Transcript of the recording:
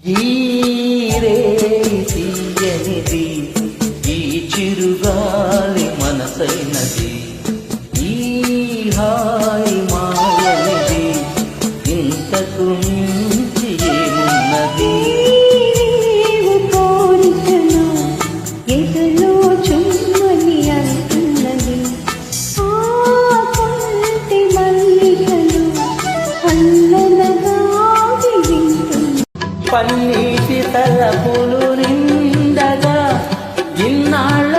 ఈరే తీయనిది ఈ చిరుగాలి మనసైనది ఈ హాయి మాయనిది ఇంతకు మించి ఏమున్నది కోరికలు ఎదులో చుమ్మని అంటున్నది ఆకంటి మల్లికలు అల్లనగా వింటుంది పన్నీటి తలపులు నిండగా ఇన్నాళ్ళ